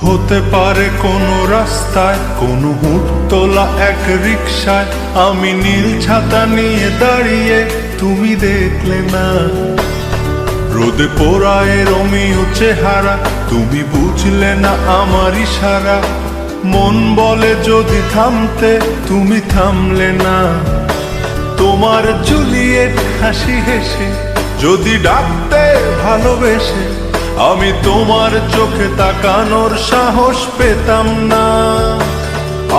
হতে পারে কোনো রাস্তায়, কোনো হুটতোলা এক রিকশায় আমি নীল ছাতা নিয়ে দাঁড়িয়ে, তুমি দেখলে না। রোদে পোড়ায় রোমিও চেহারা, তুমি বুঝলে না আমার ইশারা। মন বলে যদি থামতে, তুমি থামলে না। তোমার জুলিয়েট হাসি হেসে যদি ডাকতে ভালোবেসে, আমি তোমার চোখে তাকানোর সাহস পেতাম না।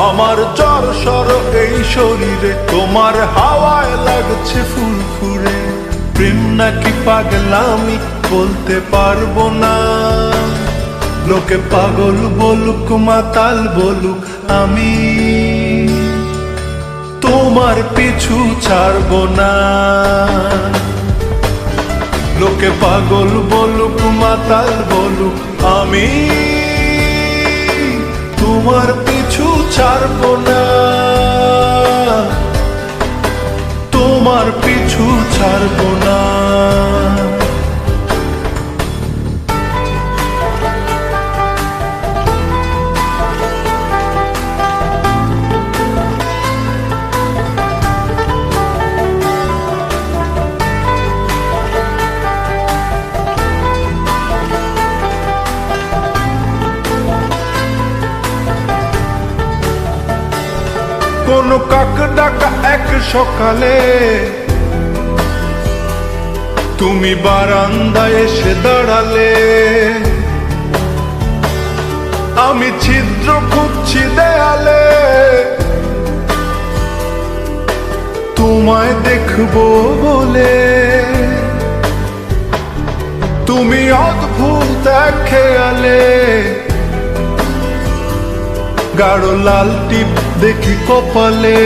আমার জড়সড় এই শরীরে তোমার হাওয়ায় লাগছে ফুরফুরে। প্রেম নাকি পাগলামি বলতে পারবো না। লোকে পাগল বলুক মাতাল বলুক, আমি তোমার পিছু ছাড়বো না। লোকে পাগল বলুক মাতাল বলুক, আমি তোমার পিছু ছাড়বো না। তোমার পিছু ছাড়বো না। কোন কাক ডাকা এক সকালে তুমি বারান্দায় এসে দাঁড়ালে। আমি ছিদ্র খুঁজছি দেয়ালে, তোমায় দেখবো বলে। তুমি অদ্ভুত এক খেয়ালে, গাঢ় লাল টিপ দেখি কপালে।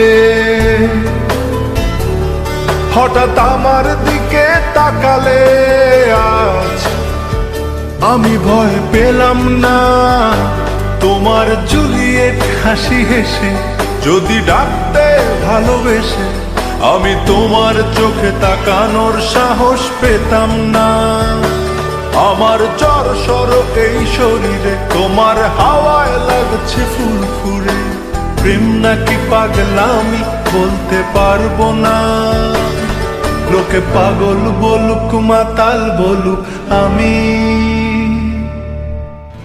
হঠাৎ আমার দিকে তাকালে, আজ আমি ভয় পেলাম না। তোমার জুলিয়েট হাসি হেসে যদি ডাকতে ভালোবেসে, আমি তোমার চোখে তাকানোর সাহস পেতাম না। আমার জড়সড় এই শরীরে তোমার হাওয়ায় লাগছে ফুরফুরে। প্রেম নাকি পাগলামি বলতে পারবো না। লোকে পাগল বলুক মাতাল বলুক, আমি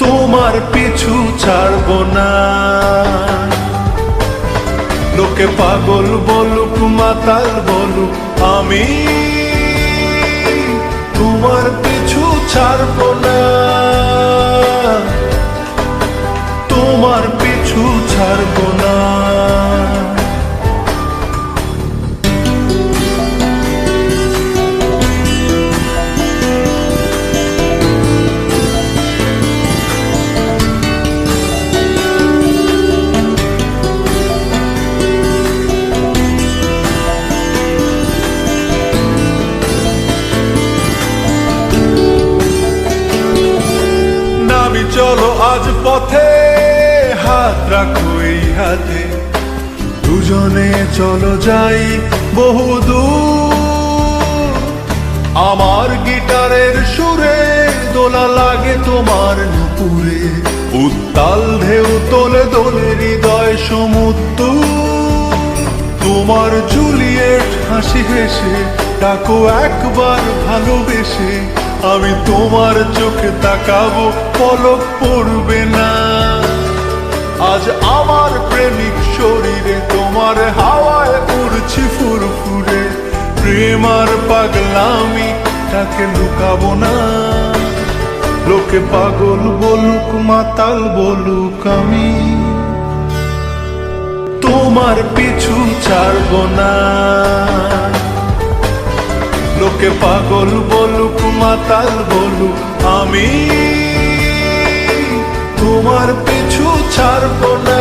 তোমার পিছু ছাড়বো না। লোকে পাগল বলুক মাতাল বলুক, আমি তোমার পিছু ছাড়বো না। তোমার পিছু ছাড়বো না। চলো আজ পথে, হাত রাখো এই হাতে। দুজনে চলো যাই বহুদূর। আমার গিটারের সুরে দোলা লাগে তোমার নুপুরে। উত্তাল ঢেউ তোলে দোলে হৃদয় সমুদ্র। তোমার জুলিয়েট হাসি হেসে ডাকো একবার ভালোবেসে। আমি তোমার চোখে তাকাবো, পলক পড়বে না। আজ আমার প্রেমিক শরীরে তোমার হাওয়ায় উড়ছি ফুরফুরে। প্রেম আর পাগলামি তাকে লুকাবো না। লোকে পাগল বলুক মাতাল বলুক, আমি তোমার পিছু ছাড়বো না। লোকে পাগল বলুক মাতাল বলুক, আমি তোমার পিছু ছাড়বো না।